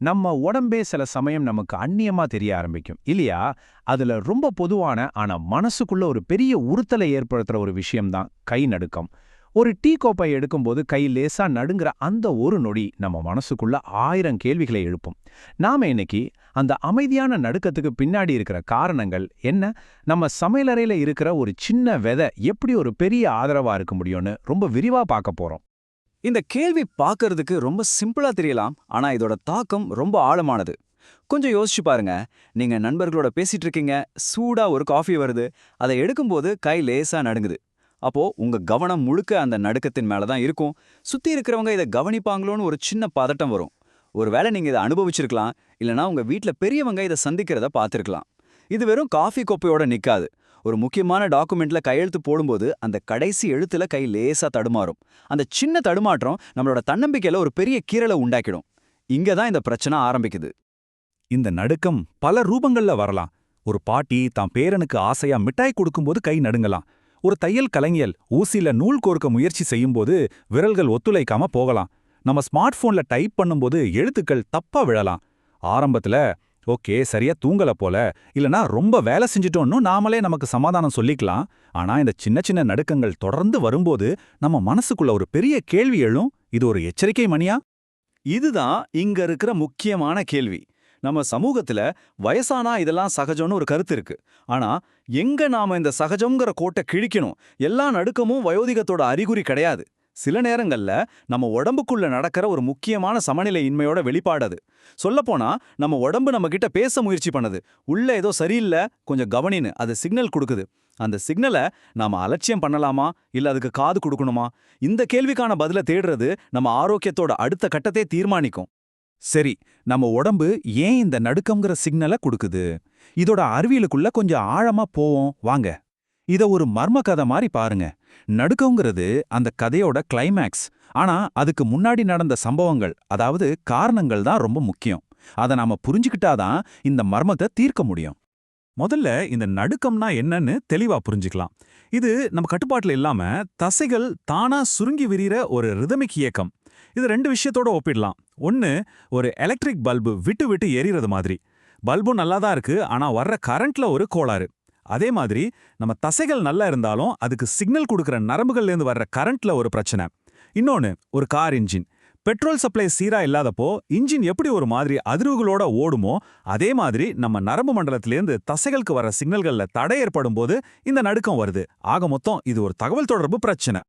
நம்ம உடம்பே சில சமயம் நமக்கு அந்நியமா தெரிய ஆரம்பிக்கும் இல்லையா? அதுல ரொம்ப பொதுவான ஆனா மனசுக்குள்ள ஒரு பெரிய உறுத்தலை ஏற்படுத்துற ஒரு விஷயம்தான் கை நடுக்கம். ஒரு டீ கோப்பை எடுக்கும்போது கை லேசா நடுங்கிற அந்த ஒரு நொடி நம்ம மனசுக்குள்ள 1000 கேள்விகளை எழுப்பும். நாம இன்னைக்கு அந்த அமைதியான நடுக்கத்துக்கு பின்னாடி இருக்கிற காரணங்கள் என்ன, நம்ம சமையலறையில இருக்கிற ஒரு சின்ன விதை எப்படி ஒரு பெரிய ஆதரவா இருக்க முடியும்னு ரொம்ப விரிவா பார்க்க போறோம். இந்த கேள்வி பார்க்கறதுக்கு ரொம்ப சிம்பிளா தெரியலாம், ஆனா இதோட தாக்கம் ரொம்ப ஆழமானது. கொஞ்சம் யோசிச்சு பாருங்க. நீங்க நண்பர்களோட பேசிட்டு இருக்கீங்க, சூடா ஒரு காஃபி வருது, அதை எடுக்கும்போது கை லேசா நடுங்குது. அப்போ உங்க கவனம் முழுக்க அந்த நடுக்கத்தின் மேல தான் இருக்கும். சுத்தி இருக்கிறவங்க இதை கவனிப்பாங்களோன்னு ஒரு சின்ன பதட்டம் வரும். ஒருவேளை நீங்க இதை அனுபவிச்சிருக்கலாம், இல்லனா உங்க வீட்ல பெரியவங்க இதை சந்திக்கிறத பார்த்திருக்கலாம். இது வெறும் காஃபி கோப்பையோட நிக்காது. ஒரு முக்கியமான டாக்குமெண்ட்ல கையெழுத்து போடும்போது அந்த கடைசி எழுத்துல கை லேசா தடுமாறும். அந்த சின்ன தடுமாற்றம் நம்மளோட தன்னம்பிக்கையில ஒரு பெரிய கீறலை உண்டாக்கிடும். இங்க தான் இந்த பிரச்சனை ஆரம்பிக்குது. இந்த நடுக்கம் பல ரூபங்கள்ல வரலாம். ஒரு பாட்டி தான் பேரனுக்கு ஆசையா மிட்டாய் கொடுக்கும்போது கை நடுங்கலாம். ஒரு தையல் கலைஞர் ஊசியில நூல் கோர்க்க முயற்சி செய்யும்போது விரல்கள் ஒத்துழைக்காம போகலாம். நம்ம ஸ்மார்ட் போன்ல டைப் பண்ணும்போது எழுத்துக்கள் தப்பா விழலாம். ஆரம்பத்துல ஓகே சரியா தூங்கல போல, இல்லனா ரொம்ப வேலை செஞ்சிட்டோம்னு நாமளே நமக்கு சமாதானம் சொல்லிக்கலாம். ஆனா இந்த சின்ன சின்ன நடுக்கங்கள் தொடர்ந்து வரும்போது நம்ம மனசுக்குள்ள ஒரு பெரிய கேள்வி எழும். இது ஒரு எச்சரிக்கை மணியா? இதுதான் இங்க இருக்கிற முக்கியமான கேள்வி. நம்ம சமூகத்துல வயசானா இதெல்லாம் சகஜம்னு ஒரு கருத்து இருக்கு. ஆனா எங்க நாம இந்த சகஜம்ங்கிற கோட்டை கிழிக்கணும்? எல்லா நடுக்கமும் வயோதிகத்தோட அறிகுறி கிடையாது. சில நேரங்கள்ல நம்ம உடம்புக்குள்ள நடக்கிற ஒரு முக்கியமான சமநிலை இன்மையோட வெளிப்பாடு அது. சொல்லப்போனா நம்ம உடம்பு நம்ம கிட்ட பேச முயற்சி பண்ணுது. உள்ள ஏதோ சரியில்லை, கொஞ்சம் கவனின்னு அது சிக்னல் கொடுக்குது. அந்த சிக்னலை நாம அலட்சியம் பண்ணலாமா, இல்ல அதுக்கு காது கொடுக்கணுமா? இந்த கேள்விக்கான பதில தேடுறது நம்ம ஆரோக்கியத்தோட அடுத்த கட்டத்தை தீர்மானிக்கும். சரி, நம்ம உடம்பு ஏன் இந்த நடுக்கம்ங்கிற சிக்னலை கொடுக்குது? இதோட அறிவியலுக்குள்ள கொஞ்சம் ஆழமா போவோம் வாங்க. இத ஒரு மர்ம கதை மாதிரி பாருங்க. நடுக்கங்கிறது அந்த கதையோட கிளைமேக்ஸ். ஆனா அதுக்கு முன்னாடி நடந்த சம்பவங்கள், அதாவது காரணங்கள் தான் ரொம்ப முக்கியம். அதை நாம புரிஞ்சுக்கிட்டாதான் இந்த மர்மத்தை தீர்க்க முடியும். முதல்ல இந்த நடுக்கம்னா என்னன்னு தெளிவா புரிஞ்சுக்கலாம். இது நம்ம கட்டுப்பாட்டுல இல்லாம தசைகள் தானா சுருங்கி விரிகிற ஒரு ரிதமிக் இயக்கம். இது ரெண்டு விஷயத்தோட ஒப்பிடலாம். ஒன்னு, ஒரு எலக்ட்ரிக் பல்பு விட்டு விட்டு எரியறது மாதிரி. பல்பும் நல்லா தான் இருக்கு, ஆனா வர்ற கரண்ட்ல ஒரு கோளாறு. அதே மாதிரி நம்ம தசைகள் நல்லா இருந்தாலும் அதுக்கு சிக்னல் கொடுக்கிற நரம்புகள்லேருந்து வர்ற கரண்ட்ல ஒரு பிரச்சனை. இன்னொன்னு, ஒரு கார் இன்ஜின். பெட்ரோல் சப்ளை சீரா இல்லாதப்போ இன்ஜின் எப்படி ஒரு மாதிரி அதிர்வுகளோட ஓடுமோ, அதே மாதிரி நம்ம நரம்பு மண்டலத்திலேருந்து தசைகளுக்கு வர சிக்னல்கள்ல தடை ஏற்படும் போது இந்த நடுக்கம் வருது. ஆக மொத்தம் இது ஒரு தகவல் தொடர்பு பிரச்சனை.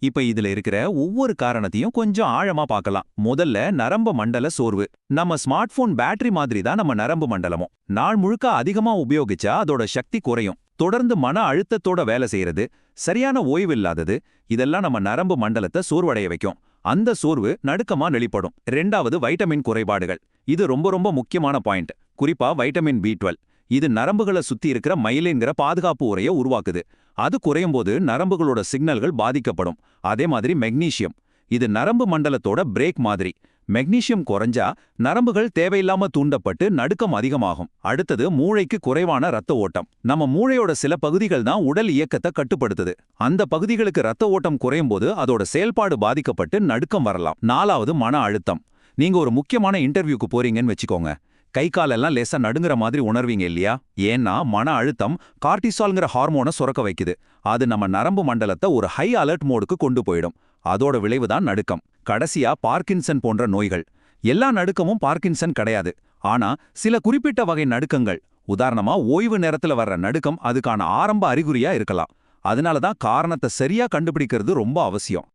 இப்ப இதுல இருக்கிற ஒவ்வொரு காரணத்தையும் கொஞ்சம் ஆழமா பார்க்கலாம். முதல்ல நரம்பு மண்டல சோர்வு. நம்ம ஸ்மார்ட் போன் பேட்டரி மாதிரி தான் நம்ம நரம்பு மண்டலமும். நாள் முழுக்க அதிகமா உபயோகிச்சா அதோட சக்தி குறையும். தொடர்ந்து மன அழுத்தத்தோட வேலை செய்யறது, சரியான ஓய்வு இல்லாதது, இதெல்லாம் நம்ம நரம்பு மண்டலத்தை சோர்வடைய வைக்கும். அந்த சோர்வு நடுக்கமா வெளிப்படும். 2வது, வைட்டமின் குறைபாடுகள். இது ரொம்ப ரொம்ப முக்கியமான பாயிண்ட். குறிப்பா வைட்டமின் B12. இது நரம்புகளை சுத்தி இருக்கிற மைலின்கிற பாதுகாப்பு உரையை உருவாக்குது. அது குறையும்போது நரம்புகளோட சிக்னல்கள் பாதிக்கப்படும். அதே மாதிரி மெக்னீசியம். இது நரம்பு மண்டலத்தோட பிரேக் மாதிரி. மெக்னீசியம் குறைஞ்சா நரம்புகள் தேவையில்லாம தூண்டப்பட்டு நடுக்கம் அதிகமாகும். அடுத்தது, மூளைக்கு குறைவான ரத்த ஓட்டம். நம்ம மூளையோட சில பகுதிகள் தான் உடல் இயக்கத்தை கட்டுப்படுத்துது. அந்த பகுதிகளுக்கு ரத்த ஓட்டம் குறையும் போது அதோட செயல்பாடு பாதிக்கப்பட்டு நடுக்கம் வரலாம். 4வது, மன அழுத்தம். நீங்க ஒரு முக்கியமான இன்டர்வியூக்கு போறீங்கன்னு வச்சுக்கோங்க. கை காலெல்லாம் லேசா நடுங்கிற மாதிரி உணர்வீங்க இல்லையா? ஏன்னா மன அழுத்தம் கார்டிசால்ங்கிற ஹார்மோனை சுரக்க வைக்குது. அது நம்ம நரம்பு மண்டலத்தை ஒரு ஹை அலர்ட் மோடுக்கு கொண்டு போயிடும். அதோட விளைவுதான் நடுக்கம். கடைசியா, பார்க்கின்சன் போன்ற நோய்கள். எல்லா நடுக்கமும் பார்க்கின்சன் கிடையாது. ஆனா சில குறிப்பிட்ட வகை நடுக்கங்கள், உதாரணமா ஓய்வு நேரத்துல வர்ற நடுக்கம், அதுக்கான ஆரம்ப அறிகுறியா இருக்கலாம். அதனாலதான் காரணத்தை சரியா கண்டுபிடிக்கிறது ரொம்ப அவசியம்.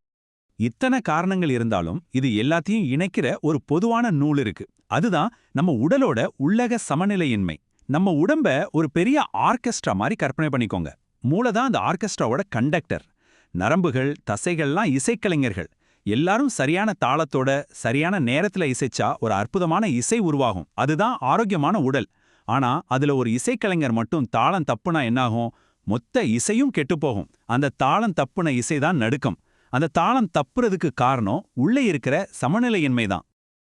இத்தனை காரணங்கள் இருந்தாலும் இது எல்லாத்தையும் இணைக்கிற ஒரு பொதுவான நூல் இருக்கு. அதுதான் நம்ம உடலோட உள்ளக சமநிலையின்மை. நம்ம உடம்ப ஒரு பெரிய ஆர்கெஸ்ட்ரா மாதிரி கற்பனை பண்ணிக்கோங்க. மூளை தான் அந்த ஆர்கெஸ்ட்ராவோட கண்டக்டர். நரம்புகள், தசைகள்லாம் இசைக்கலைஞர்கள். எல்லாரும் சரியான தாளத்தோட சரியான நேரத்துல இசைச்சா ஒரு அற்புதமான இசை உருவாகும். அதுதான் ஆரோக்கியமான உடல். ஆனா அதுல ஒரு இசைக்கலைஞர் மட்டும் தாளம் தப்புனா என்னாகும்? மொத்த இசையும் கெட்டுப்போகும். அந்த தாளம் தப்புன இசைதான் நடுக்கம். அந்த தாளம் தப்புறதுக்கு காரணம் உள்ளே இருக்கிற சமநிலையின்மை தான்.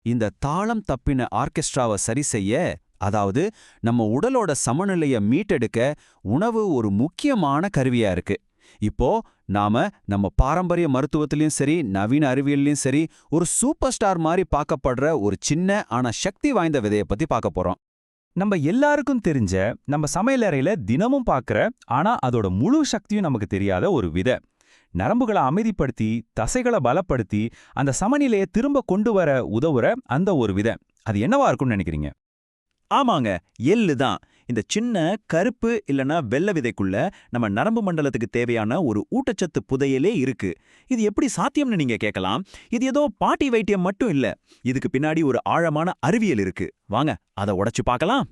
இந்த தாளம் தப்பின ஆர்கெஸ்ட்ராவை சரி செய்ய, அதாவது நம்ம உடலோட சமநிலையை மீட்டெடுக்க உணவு ஒரு முக்கியமான கருவியா இருக்கு. இப்போ நாம நம்ம பாரம்பரிய மருத்துவத்திலயும் சரி நவீன அறிவியல்லயும் சரி ஒரு சூப்பர் ஸ்டார் மாதிரி பார்க்கப்படுற ஒரு சின்ன ஆனா சக்தி வாய்ந்த விதைய பத்தி பார்க்க போறோம். நம்ம எல்லாருக்கும் தெரிஞ்ச, நம்ம சமையலறையில தினமும் பார்க்கற, ஆனா அதோட முழு சக்தியும் நமக்கு தெரியாத ஒரு விதை. நரம்புகளை அமைதிப்படுத்தி, தசைகளை பலப்படுத்தி, அந்த சமநிலையை திரும்ப கொண்டு வர உதவுற அந்த ஒரு விதை. அது என்னவா இருக்கும்னு நினைக்கிறீங்க? ஆமாங்க, எள்ளு தான். இந்த சின்ன கருப்பு இல்லனா வெள்ளை விதைக்குள்ள நம்ம நரம்பு மண்டலத்துக்கு தேவையான ஒரு ஊட்டச்சத்து புதையலே இருக்கு. இது எப்படி சாத்தியம்னு நீங்க கேட்கலாம். இது ஏதோ பாட்டி வைத்தியம் மட்டும் இல்ல. இதுக்கு பின்னாடி ஒரு ஆழமான அறிவியல் இருக்கு. வாங்க, அதை உடைச்சு பார்க்கலாம்.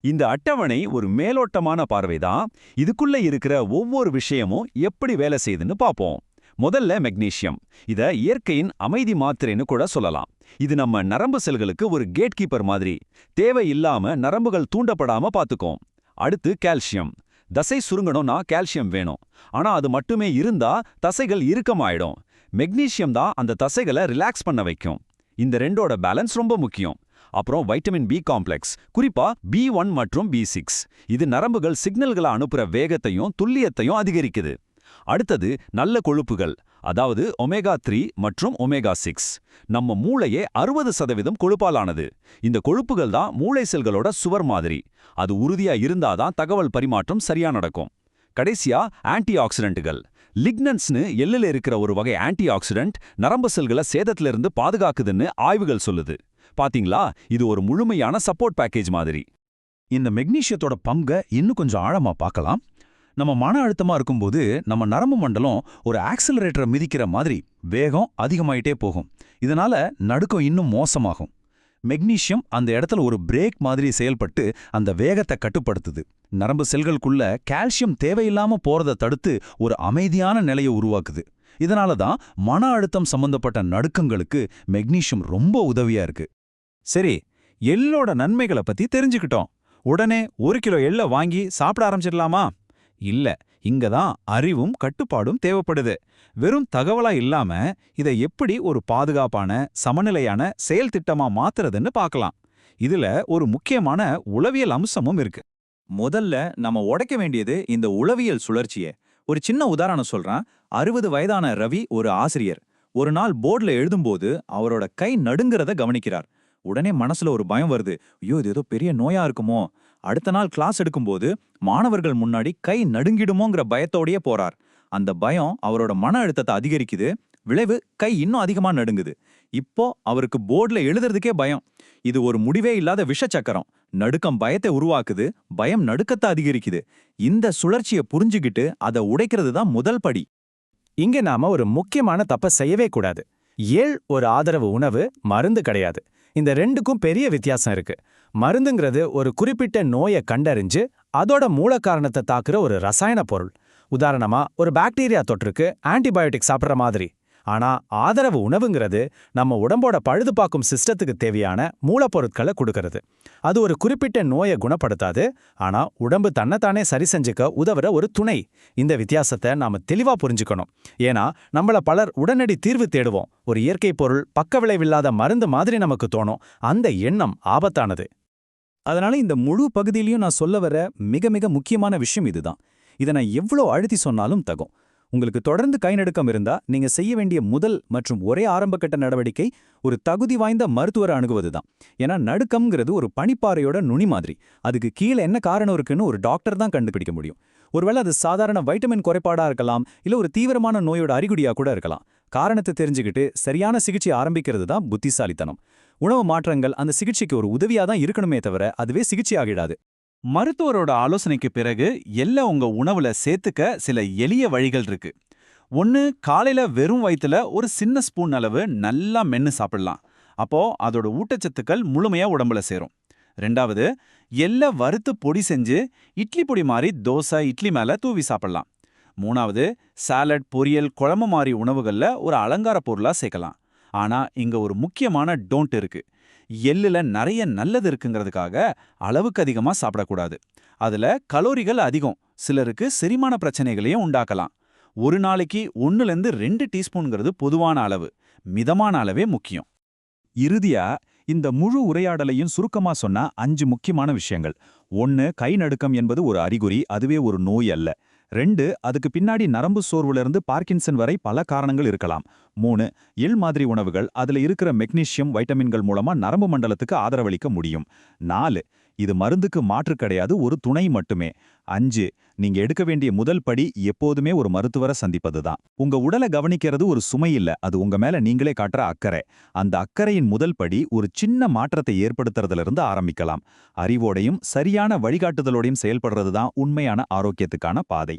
இந்த அட்டவணை ஒரு மேலோட்டமான பார்வைதான். இதுக்குள்ள இருக்கிற ஒவ்வொரு விஷயமும் எப்படி வேலை செய்யுதுன்னு பார்ப்போம். முதல்ல மெக்னீசியம். இத இயற்கையின் அமைதி மாத்திரைன்னு கூட சொல்லலாம். இது நம்ம நரம்பு செல்களுக்கு ஒரு கேட் கீப்பர் மாதிரி. தேவையில்லாம நரம்புகள் தூண்டப்படாம பாத்துக்கும். அடுத்து கால்சியம். தசை சுருங்கணும்னா கால்சியம் வேணும். ஆனா அது மட்டுமே இருந்தா தசைகள் இறுக்கமாயிடும். மெக்னீசியம் தான் அந்த தசைகளை ரிலாக்ஸ் பண்ண வைக்கும். இந்த ரெண்டோட பேலன்ஸ் ரொம்ப முக்கியம். அப்புறம் வைட்டமின் பி காம்ப்ளெக்ஸ், குறிப்பா B1 மற்றும் B6. இது நரம்புகள் சிக்னல்களை அனுப்புற வேகத்தையும் துல்லியத்தையும் அதிகரிக்குது. அடுத்தது நல்ல கொழுப்புகள், அதாவது ஒமேகா 3 மற்றும் ஒமேகா 6. நம்ம மூளையே 60% கொழுப்பாலானது. இந்த கொழுப்புகள் தான் மூளை செல்களோட சுவர் மாதிரி. அது உறுதியா இருந்தாதான் தகவல் பரிமாற்றம் சரியா நடக்கும். கடைசியா ஆன்டி ஆக்சிடென்ட்டுகள். லிக்னன்ஸ்னு எள்ளுல இருக்கிற ஒரு வகை ஆன்டி ஆக்சிடென்ட் நரம்பு செல்களை சேதத்திலிருந்து பாதுகாக்குதுன்னு ஆய்வுகள் சொல்லுது. பாத்தீங்களா, இது ஒரு முழுமையான சப்போர்ட் பேக்கேஜ் மாதிரி. இந்த மெக்னீசியத்தோட பங்கை இன்னும் கொஞ்சம் ஆழமா பார்க்கலாம். நம்ம மன அழுத்தமா இருக்கும்போது நம்ம நரம்பு மண்டலம் ஒரு ஆக்சிலரேட்டரை மிதிக்கிற மாதிரி வேகம் அதிகமாயிட்டே போகும். இதனால நடுக்கம் இன்னும் மோசமாகும். மெக்னீசியம் அந்த இடத்துல ஒரு பிரேக் மாதிரி செயல்பட்டு அந்த வேகத்தை கட்டுப்படுத்துது. நரம்பு செல்களுக்குள்ள கால்சியம் தேவையில்லாம போறதை தடுத்து ஒரு அமைதியான நிலையை உருவாக்குது. இதனால தான் மன அழுத்தம் சம்பந்தப்பட்ட நடுக்கங்களுக்கு மெக்னீசியம் ரொம்ப உதவியா இருக்கு. சரி, எள்ளோட நன்மைகளை பத்தி தெரிஞ்சுக்கிட்டோம். உடனே 1 கிலோ எள்ளை வாங்கி சாப்பிட ஆரம்பிச்சிடலாமா? இல்ல, இங்க தான் அறிவும் கட்டுப்பாடும் தேவைப்படுது. வெறும் தகவலா இல்லாம இதை எப்படி ஒரு பாதுகாப்பான சமநிலையான செயல் திட்டமா மாத்துறதுன்னு பார்க்கலாம். இதுல ஒரு முக்கியமான உளவியல் அம்சமும் இருக்கு. முதல்ல நம்ம உடைக்க வேண்டியது இந்த உளவியல் சுழற்சியை. ஒரு சின்ன உதாரணம் சொல்றேன். 60 வயதான ரவி ஒரு ஆசிரியர். ஒரு நாள் போர்டுல எழுதும்போது அவரோட கை நடுங்கிறத கவனிக்கிறார். உடனே மனசுல ஒரு பயம் வருது. ஐயோ, இது ஏதோ பெரிய நோயா இருக்குமோ? அடுத்த நாள் கிளாஸ் எடுக்கும்போது மாணவர்கள் முன்னாடி கை நடுங்கிடுமோங்கிற பயத்தோடயே போறார். அந்த பயம் அவரோட மன அழுத்தத்தை அதிகரிக்குது. விளைவு கை இன்னும் அதிகமா நடுங்குது. இப்போ அவருக்கு போர்டுல எழுதுறதுக்கே பயம். இது ஒரு முடிவே இல்லாத விஷச்சக்கரம். நடுக்கம் பயத்தை உருவாக்குது, பயம் நடுக்கத்தை அதிகரிக்குது. இந்த சுழற்சியை புரிஞ்சுகிட்டு அதை உடைக்கிறது தான் முதல் படி. இங்க நாம ஒரு முக்கியமான தப்ப செய்யவே கூடாது. எள் ஒரு ஆதரவு உணவு, மருந்து கிடையாது. இந்த ரெண்டுக்கும் பெரிய வித்தியாசம் இருக்கு. மருந்துங்கிறது ஒரு குறிப்பிட்ட நோயை கண்டறிஞ்சு அதோட மூல காரணத்தை தாக்குற ஒரு ரசாயன பொருள். உதாரணமா ஒரு பாக்டீரியா தொற்றுக்கு ஆன்டிபயோட்டிக் சாப்பிட்ற மாதிரி. ஆனா ஆதரவு உணவுங்கிறது நம்ம உடம்போட பழுதுபார்க்கும் சிஸ்டத்துக்கு தேவையான மூலப்பொருட்களை கொடுக்கறது. அது ஒரு குறிப்பிட்ட நோயை குணப்படுத்தாது, ஆனா உடம்பு தன்னைத்தானே சரி செஞ்சுக்க உதவுற ஒரு துணை. இந்த வித்தியாசத்தை நாம தெளிவா புரிஞ்சுக்கணும். ஏன்னா நம்மள பலர் உடனடி தீர்வு தேடுவோம். ஒரு இயற்கை பொருள் பக்க விளைவில்லாத மருந்து மாதிரி நமக்கு தோணும். அந்த எண்ணம் ஆபத்தானது. அதனால இந்த முழு பகுதியிலையும் நான் சொல்ல வர மிக மிக முக்கியமான விஷயம் இதுதான். இதை நான் எவ்வளோ அழுத்தி சொன்னாலும் தகும். உங்களுக்கு தொடர்ந்து கை நடுக்கம் இருந்தா நீங்க செய்ய வேண்டிய முதல் மற்றும் ஒரே ஆரம்பகட்ட நடவடிக்கை ஒரு தகுதி வாய்ந்த மருத்துவரை அணுகுவதுதான். ஏன்னா நடுக்கம்ங்கிறது ஒரு பனிப்பாறையோட நுனி மாதிரி. அதுக்கு கீழே என்ன காரணம் இருக்குன்னு ஒரு டாக்டர் தான் கண்டுபிடிக்க முடியும். ஒருவேளை அது சாதாரண வைட்டமின் குறைபாடா இருக்கலாம், இல்ல ஒரு தீவிரமான நோயோட அறிகுறியா கூட இருக்கலாம். காரணத்தை தெரிஞ்சுக்கிட்டு சரியான சிகிச்சை ஆரம்பிக்கிறது தான் புத்திசாலித்தனம். உணவு மாற்றங்கள் அந்த சிகிச்சைக்கு ஒரு உதவியா தான் இருக்கணுமே தவிர அதுவே சிகிச்சை ஆகிடாது. மருத்துவரோட ஆலோசனைக்கு பிறகு எல்லாம் உங்க உணவுல சேர்த்துக்க சில எளிய வழிகள் இருக்கு. ஒன்று, காலையில வெறும் வயித்துல ஒரு சின்ன ஸ்பூன் அளவு நல்லா மென்னு சாப்பிடலாம். அப்போ அதோட ஊட்டச்சத்துக்கள் முழுமையா உடம்புல சேரும். ரெண்டாவது, எல்லை வறுத்து பொடி செஞ்சு இட்லி பொடி மாதிரி தோசை இட்லி மேல தூவி சாப்பிடலாம். மூணாவது, சாலட் பொரியல் குழம்பு மாதிரி உணவுகள்ல ஒரு அலங்கார பொருளா சேர்க்கலாம். ஆனா இங்க ஒரு முக்கியமான டோன்ட் இருக்கு. எள்ளுல நிறைய நல்லது இருக்குங்கிறதுக்காக அளவுக்கு அதிகமா சாப்பிடக்கூடாது. அதுல கலோரிகள் அதிகம், சிலருக்கு செரிமான பிரச்சனைகளையும் உண்டாக்கலாம். ஒரு நாளைக்கு 1-2 டீஸ்பூன்ங்கிறது பொதுவான அளவு. மிதமான அளவே முக்கியம். இறுதியா இந்த முழு உரையாடலையும் சுருக்கமா சொன்னா 5 முக்கியமான விஷயங்கள். 1, கை நடுக்கம் என்பது ஒரு அறிகுறி, அதுவே ஒரு நோய் அல்ல. 2 அதுக்கு பின்னாடி நரம்பு சோர்வுல இருந்து பார்க்கின்சன் வரை பல காரணங்கள் இருக்கலாம். 3 எள் மாதிரி உணவுகள் அதுல இருக்கிற மெக்னீசியம் வைட்டமின்கள் மூலமா நரம்பு மண்டலத்துக்கு ஆதரவளிக்க முடியும். 4 இது மருந்துக்கு மாற்று கிடையாது, ஒரு துணை மட்டுமே. 5 நீங்க எடுக்க வேண்டிய முதல் படி எப்போதுமே ஒரு மருத்துவரை சந்திப்பதுதான். உங்க உடலை கவனிக்கிறது ஒரு சுமை இல்ல, அது உங்க மேல நீங்களே காட்டுற அக்கறை. அந்த அக்கறையின் முதல் படி ஒரு சின்ன மாற்றத்தை ஏற்படுத்துறதுல இருந்து ஆரம்பிக்கலாம். அறிவோடையும் சரியான வழிகாட்டுதலோடையும் செயல்படுறதுதான் உண்மையான ஆரோக்கியத்துக்கான பாதை.